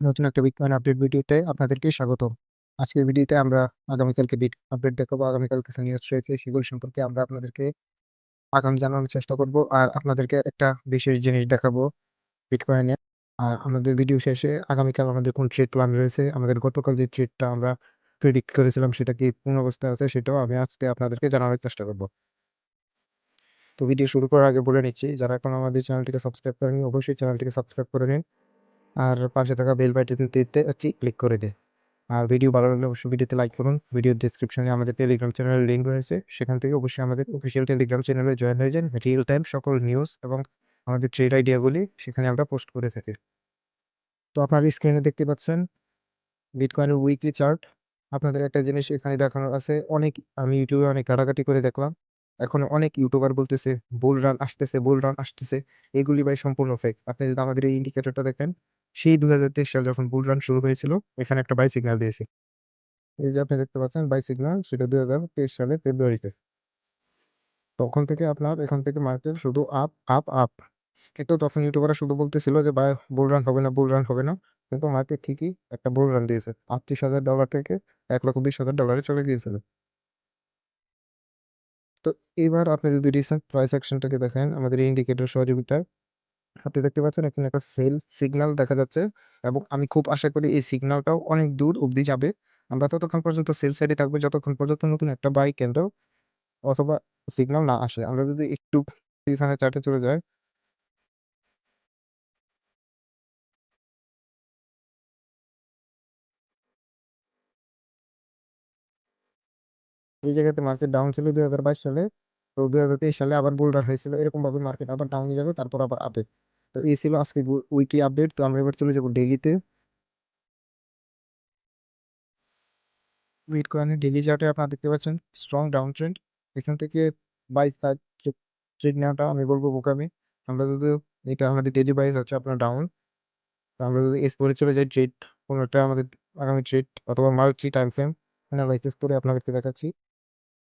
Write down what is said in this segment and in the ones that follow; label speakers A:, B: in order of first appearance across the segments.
A: নতুন একটা bitcoin update ভিডিওতে আপনাদেরকে স্বাগতম। আজকের ভিডিওতে আমরা আগামীকালকে বিট আপডেট দেখাবো। আগামীকাল কিছু নিউজ রয়েছে, সেগুলো সম্পর্কে আমরা আপনাদেরকে আগাম জানানোর চেষ্টা করব। আর আপনাদেরকে একটা বিশেষ জিনিস দেখাবো বিটকয়েনে। আর আমাদের ভিডিও শেষে আগামীকাল আমাদের কোন ট্রেড প্ল্যান রয়েছে, আমাদের গতকাল যে ট্রেডটা আমরা প্রেডিক্ট করেছিলাম সেটা কি পূর্ণ অবস্থায় আছে, সেটাও আমি আজকে আপনাদেরকে জানানোর চেষ্টা করব। তো ভিডিও শুরু করার আগে বলে নিচ্ছি, যারা এখন আমাদের চ্যানেলটিকে সাবস্ক্রাইব করেনি অবশ্যই চ্যানেলটিকে সাবস্ক্রাইব করে নিন। আর পাশে থাকা বেল বাটনটিতে একটি ক্লিক করে দিন। আর ভিডিও ভালো লাগলে অবশ্যই ভিডিওতে লাইক করুন। ভিডিওর ডেসক্রিপশনে আমাদের টেলিগ্রাম চ্যানেলের লিঙ্ক রয়েছে, সেখান থেকে অবশ্যই আমাদের অফিসিয়াল টেলিগ্রাম চ্যানেলে জয়েন হয়ে যান। রিয়েল টাইম সকল নিউজ এবং আমাদের ট্রেড আইডিয়াগুলি সেখানে আমরা পোস্ট করে থাকি। তো আপনারা স্ক্রিনে দেখতে পাচ্ছেন বিটকয়েনের উইকলি চার্ট। আপনাদের একটা জিনিস এখানে দেখানোর আছে, আমি ইউটিউবে অনেক ঘাটাঘাটি করে দেখলাম, এখন অনেক ইউটিউবার বলতেছে বুল রান আসতেছে, বুল রান আসতেছে। এগুলি ভাই সম্পূর্ণ ফেক। আপনি যদি আমাদের এই ইন্ডিকেটরটা দেখেন, সেই 2023 সাল যখন বুল রান শুরু হয়েছিল, এখানে একটা বাই সিগন্যাল দিয়েছে। এই যে আপনি দেখতে পাচ্ছেন বাই সিগন্যাল, সেটা 2023 সালের ফেব্রুয়ারিতে। তখন থেকে আপনার এখান থেকে মার্কেট শুধু আপ আপ আপ। কিন্তু তখন ইউটিউবাররা শুধু বলতেছিল যে ভাই বুল রান হবে না, বুল রান হবে না। কিন্তু মার্কেট ঠিকই একটা বুল রান দিয়েছে, $38,000 থেকে $1,20,000 চলে গিয়েছিল। তো এবার আপনি যদি রিসেন্ট প্রাইস অ্যাকশনটাকে দেখেন আমাদের ইন্ডিকেটর সহযোগিতায়, আপনি দেখতে পাচ্ছেন এখানে একটা সেল সিগন্যাল দেখা যাচ্ছে। এবং আমি খুব আশা করি এই সিগন্যালটাও অনেক দূর অবধি যাবে। আমরা ততক্ষণ পর্যন্ত সেল সাইডে থাকবো যতক্ষণ পর্যন্ত নতুন একটা বাই কেন্দ্র অথবা সিগন্যাল না আসে। আমরা যদি একটু পিছনে চার্টে চলে যাই, এই জায়গাতে মার্কেট ডাউন ছিল 2022 সালে। তো 2023 সালে আবার বুল রান হয়েছিল, এরকম ভাবে মার্কেট আবার ডাউনে যাবে, তারপর আবার আপে। তো এই ছিল আজকে উইকলি আপডেট। তো আমরা এবার চলে যাবো ডেইলিতে। বিটকয়েনের ডেইলি চার্টে আপনারা দেখতে পাচ্ছেন স্ট্রং ডাউন ট্রেন্ড। এখান থেকে বাই সাইড ট্রেড নেওয়াটা আমি বলবো বোকামি। আমরা যদি, এটা আমাদের ডেইলি বাইস হচ্ছে আপনার ডাউন। তো আমরা যদি এস পরে চলে যাই ট্রেড, কোনোটা আমাদের আগামী ট্রেড অথবা মাল্টি টাইম ফ্রেম অ্যানালাইসিস করে আপনাদেরকে দেখাচ্ছি।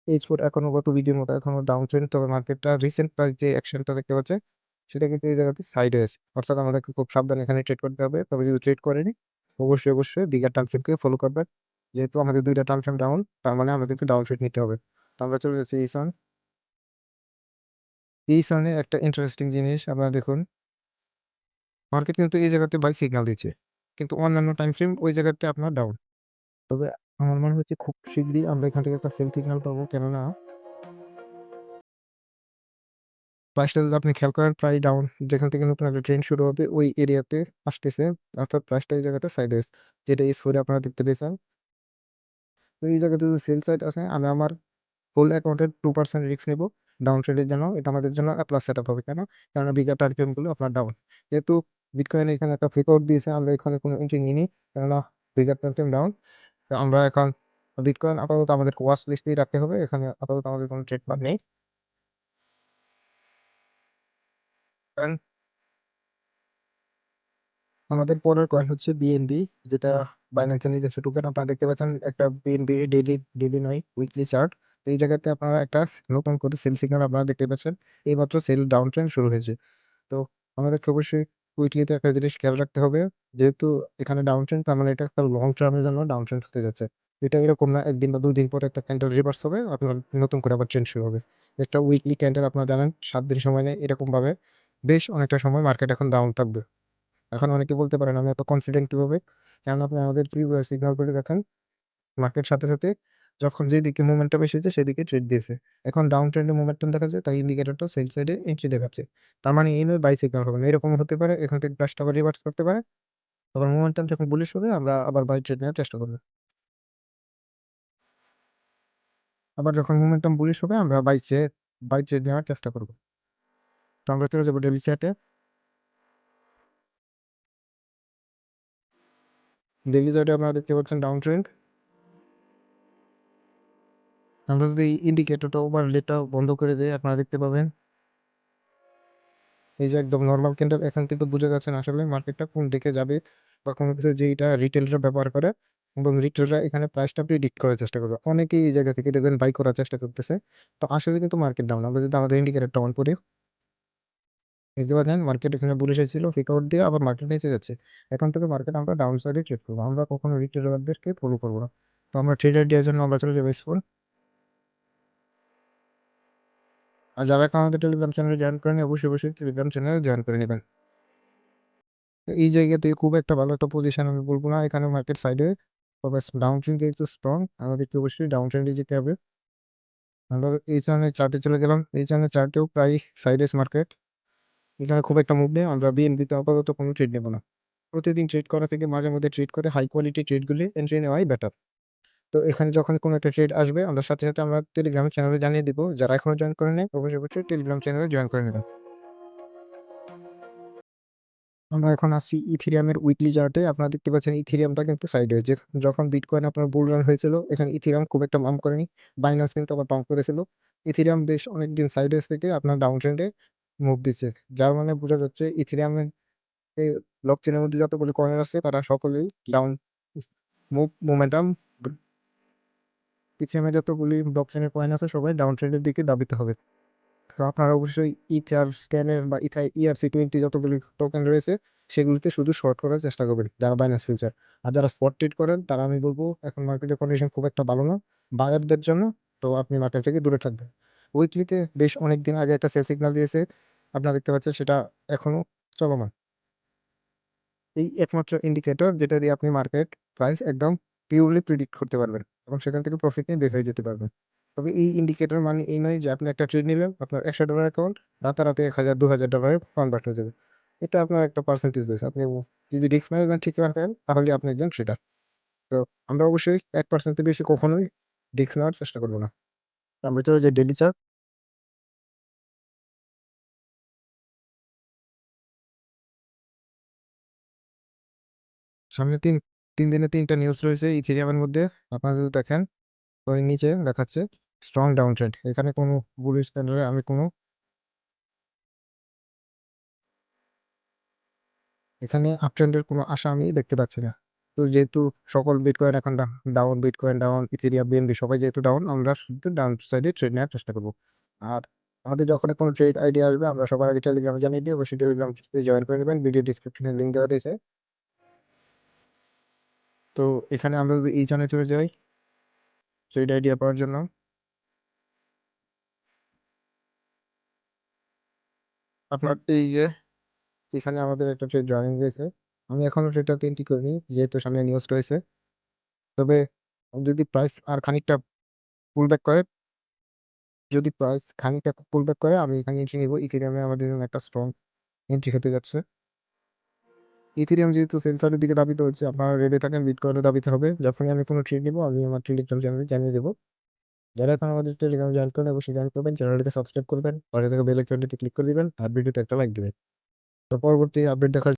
A: এই স্পোর্ট এখনো গত ভিডিওর মতো এখনো ডাউন ট্রেন্ড, তবে মার্কেটটা রিসেন্ট প্রাইস যে অ্যাকশনটা দেখতে পাচ্ছে সেটা কিন্তু এই জায়গাতে সাইড হয়েছে। অর্থাৎ আমাদেরকে খুব সাবধানে এখানে ট্রেড করতে হবে। তবে যদি ট্রেড করেনি অবশ্যই অবশ্যই বিগার টার্ম ফ্রেমকে ফলো করবেন। যেহেতু আমাদের দুইটা টার্ম ফ্রেম ডাউন, তার মানে আমাদেরকে ডাউন ট্রেড নিতে হবে। তো আমরা চলে যাচ্ছি ইসন। ইসনে একটা ইন্টারেস্টিং জিনিস আপনারা দেখুন, মার্কেট কিন্তু এই জায়গাতে বাই সিগন্যাল দিচ্ছে, কিন্তু অন্যান্য টাইম ফ্রেম ওই জায়গাতে আপনার ডাউন। তবে আমার মনে হচ্ছে খুব শীঘ্রই আমরা এখান থেকে একটা সেল সিগন্যাল পাবো, কেননা প্রাইসটা যদি আপনি খেয়াল করেন প্রায় ডাউন, যেখান থেকে নতুন একটা ট্রেন্ড শুরু হবে ওই এরিয়াতে আসতেছে। অর্থাৎ প্রাইসটা এই জায়গাটা সাইডওয়েজ, যেটা এস ফোরে আপনারা দেখতে পেয়েছেন। তো এই জায়গাতে যদি সেল সাইড আছে, আমি আমার ফুল অ্যাকাউন্টের 2% রিস্ক নেব ডাউন ট্রেডের জন্য। এটা আমাদের জন্য প্লাস সেট আপ হবে। কেন? কেননা বিগের টার্গেটগুলো আপনার ডাউন। যেহেতু বিটকয়েন এখানে একটা ফ্রিকআউট দিয়েছে, আমরা এখানে কোনো এন্ট্রি নিইনি, কেননা বিগের টার্গেট ডাউন। তো আমরা এখন বিটকয়েন আপাতত আমাদের ওয়াচ লিস্টেই রাখতে হবে, এখানে আপাতত আমাদের কোনো ট্রেড প্ল্যান নেই। আমাদের পরের কয়েন হচ্ছে বিএনবি, যেটা বাইন্যান্সের নিজস্ব টোকেন। আপনারা দেখতে পাচ্ছেন একটা বিএনবি ডেইলি, ডেইলি নয় উইকলি চার্ট। তো এই জায়গাতে আপনারা একটা নতুন করে সেল সিগন্যাল আপনারা দেখতে পাচ্ছেন, এইমাত্র সেল ডাউন ট্রেন্ড শুরু হয়েছে। তো আমাদেরকে অবশ্যই উইকলিতে একটা জিনিস খেয়াল রাখতে হবে, যেহেতু এখানে ডাউন ট্রেন্ড, তার মানে এটা একটা লং টার্মের জন্য ডাউন ট্রেন্ড হতে যাচ্ছে। এটা এরকম না একদিন বা 2 দিন পরে একটা ক্যান্ডেল রিভার্স হবে, আপনার নতুন করে আবার ট্রেন্ড শুরু হবে। একটা উইকলি ক্যান্ডেল আপনারা জানেন 7 দিন সময় নেয়, এরকম ভাবে বেশ অনেকটা সময় মার্কেট এখন ডাউন থাকবে। এখন অনেকে বলতে পারেন আমি এত কনফিডেন্ট কিভাবে? কারণ আপনি আমাদের প্রিভিয়াস সিগন্যাল গুলো দেখেন, মার্কেট সাথে সাথে যখন যেদিকে মোমেন্টাম এসেছে সেদিকে ট্রেড দিয়েছে। এখন ডাউন ট্রেন্ডে মোমেন্টাম দেখাচ্ছে, তাই ইন্ডিকেটরটা সেল সাইডে এন্ট্রি দেখাচ্ছে। তার মানে এই নয় বাই সিগন্যাল হবে না, এরকম হতে পারে এখান থেকে প্রাইসটা আবার রিভার্স করতে পারে। আবার মোমেন্টাম যখন বুলিশ হবে আমরা আবার বাই ট্রেড নেওয়ার চেষ্টা করব। আবার যখন মোমেন্টাম বুলিশ হবে আমরা বাই ট্রেড নেওয়ার চেষ্টা করব। তো আমরা চলে যাবো ডেইলি চার্টে। ডেইলি চার্টে আপনারা দেখতে পাচ্ছেন ডাউন ট্রেন্ড। আমরা যদি ইন্ডিকেটরটা ওভারলেটা বন্ধ করে দেই, আপনারা দেখতে পাবেন এই যে একদম নরমাল ক্যান্ডেল। এখান থেকে বুঝে যাচ্ছেন আসলে মার্কেটটা কোন দিকে যাবে, বা কোনো কিছু যেটা রিটেলরা ব্যবহার করে, এবং রিটেলরা এখানে প্রাইসটা প্রিডিক্ট করার চেষ্টা করবে। অনেকেই এই জায়গা থেকে দেখবেন বাই করার চেষ্টা করতেছে। তো আসলে কিন্তু মার্কেট ডাউন। আমরা যদি আমাদের ইন্ডিকেটরটা অন করি, দেখতে পাচ্ছেন মার্কেট এখানে বুলিশ ছিল, পিক আউট দিয়ে আবার মার্কেট নিচে যাচ্ছে। এখন থেকে মার্কেট আমরা ডাউন সাইডে ট্রেড করবো, আমরা কখনো রিটেলারদেরকে ফলো করবো না। তো আমরা ট্রেড আইডিয়ার জন্য আমরা চলে যাবো স্পোর। আর যারা এখন আমাদের টেলিগ্রাম চ্যানেলে জয়েন করেনি অবশ্যই অবশ্যই টেলিগ্রাম চ্যানেলে জয়েন করে নেবেন। তো এই জায়গাতে খুব একটা ভালো একটা পজিশন আমি বলবো না, এখানে মার্কেট সাইডে, তবে ডাউন ট্রেন্ড যেহেতু স্ট্রং আমাদেরকে অবশ্যই ডাউন ট্রেন্ডে যেতে হবে। আমরা এই চ্যানেলের চার্টে চলে গেলাম, এই চ্যানেলের চার্টেও প্রায় সাইডেস মার্কেট, এখানে খুব একটা মুভ নেই। আমরা বিএনপিতে আপাতত কোনো ট্রেড নেবো না, প্রতিদিন ট্রেড করা থেকে মাঝে মধ্যে ট্রেড করে হাই কোয়ালিটি ট্রেডগুলি এন্ট্রি নেওয়াই বেটার। তো এখানে যখন কোনো একটা ট্রেড আসবে আমরা সাথে সাথে আমরা টেলিগ্রাম চ্যানেলে জানিয়ে দিব, যারা এখনো জয়েন করে নেই অবশ্যই অবশ্যই টেলিগ্রাম চ্যানেলে জয়েন করে নেবেন। আমরা এখন আসছি ইথিরিয়ামের উইকলি চার্টে। আপনারা দেখতে পাচ্ছেন ইথিরিয়ামটা কিন্তু সাইডে, যে যখন বিটকয়েন আপনার বুল রান হয়েছিল এখানে ইথিরিয়াম খুব একটা পাম্প করেনি, বাইন্যান্স কিন্তু আবার পাম্প করেছিল। ইথিরিয়াম বেশ অনেকদিন সাইডে থেকে আপনার ডাউন ট্রেন্ডে মুভ দিচ্ছে, যার মানে বোঝা যাচ্ছে ইথিরিয়ামের এই ব্লক চেনের মধ্যে যতগুলো কয়েন আছে তারা সকলেই ডাউন মোমেন্টাম, ইথিরিয়ামে যতগুলি ব্লক চেনের কয়েন আছে সবাই ডাউন ট্রেন্ডের দিকে দাবিতে হবে। তো আপনারা অবশ্যই ইথার স্ক্যানের বা ইথার ERC20 যতগুলি টোকেন রয়েছে সেগুলিতে শুধু শর্ট করার চেষ্টা করবেন যারা বাইন্যান্স ফিউচার। আর যারা স্পট ট্রেড করেন তারা আমি বলবো এখন মার্কেটের কন্ডিশন খুব একটা ভালো না বায়ারদের জন্য, তো আপনি মার্কেট থেকে দূরে থাকবেন। উইকলিতে বেশ অনেকদিন আগে একটা সেল সিগন্যাল দিয়েছে, আপনারা দেখতে পাচ্ছেন সেটা এখনো চলমান। এই একমাত্র ইন্ডিকেটর যেটা দিয়ে আপনি মার্কেট প্রাইস একদম পিওরলি প্রিডিক্ট করতে পারবেন এবং সেখান থেকে প্রফিট নিয়ে বের হয়ে যেতে পারবেন। তবে এই ইন্ডিকেটর মানে এই নয় যে আপনি একটা ট্রেড নিলেন আপনার $100 অ্যাকাউন্ট রাতারাতি 1000 2000 ডলারে কনভার্ট হয়ে যাবে। এটা আপনার একটা পার্সেন্টেজ বেস, আপনি যদি রিস্ক ম্যানেজমেন্ট ঠিক রাখেন তাহলে আপনি একজন ট্রেডার। তো আমরা অবশ্যই 1% বেশি কখনোই রিস্ক নেওয়ার চেষ্টা করবো না। আমরা চলে যে ডেলি চার্ট, সামনে তিন দিনে তিনটা নিউজ রয়েছে ইথেরিয়ামের মধ্যে। আপনারা যদি দেখেন ওই নিচে দেখাচ্ছে স্ট্রং ডাউন ট্রেন্ড, এখানে কোনো বুলিশ ক্যান্ডেলে আমি কোনো, এখানে আপ ট্রেন্ডের কোনো আশা আমি দেখতে পাচ্ছি না। তো যেহেতু সকল বিটকয়েন এখন down, bitcoin down, Ethereum, BNB সবাই যেহেতু ডাউন, আমরা শুধু ডাউন সাইডে ট্রেড নেওয়ার চেষ্টা করবো। আর আমাদের যখন কোনো ট্রেড আইডিয়া আসবে আমরা সবার আগে টেলিগ্রামে জানিয়ে দিই, অবশ্যই টেলিগ্রাম জয়েন করে নেবেন, ভিডিও ডিসক্রিপশনে লিঙ্ক দেওয়া রয়েছে। তো এখানে আমরা যদি এই চ্যানেলে চলে যাই ট্রেড আইডিয়া পাওয়ার জন্য, আপনার এই যে এখানে আমাদের একটা ট্রেড জয়েন রয়েছে, আমি এখনো ট্রেডটাতে এন্ট্রি করিনি যেহেতু সামনে নিউজ রয়েছে। তবে যদি প্রাইস আর খানিকটা পুল ব্যাক করে, যদি প্রাইস খানিকটা পুল ব্যাক করে আমি এখানে এন্ট্রি নিব। ইথেরিয়ামে আমাদের জন্য একটা স্ট্রং এন্ট্রি হতে যাচ্ছে। ইথেরিয়াম যেহেতু সেন্সরের দিকে দাবিত হচ্ছে, আপনারা রেডি থাকেন, বিটকয়েনও দাবিতে হবে। যখনই আমি কোনো ট্রেড নিবো আমি আমার টেলিগ্রাম চ্যানেলে জানিয়ে দেবো। যারা এখন আমাদের টেলিগ্রাম জয়েন করেন অবশ্যই জয়েন করবেন, চ্যানেলটিকে সাবস্ক্রাইব করবেন, পাশে থেকে বেল আইকনটিতে ক্লিক করে দিবেন আর ভিডিওতে একটা লাইক দিবেন। তো পরবর্তী আপডেট দেখার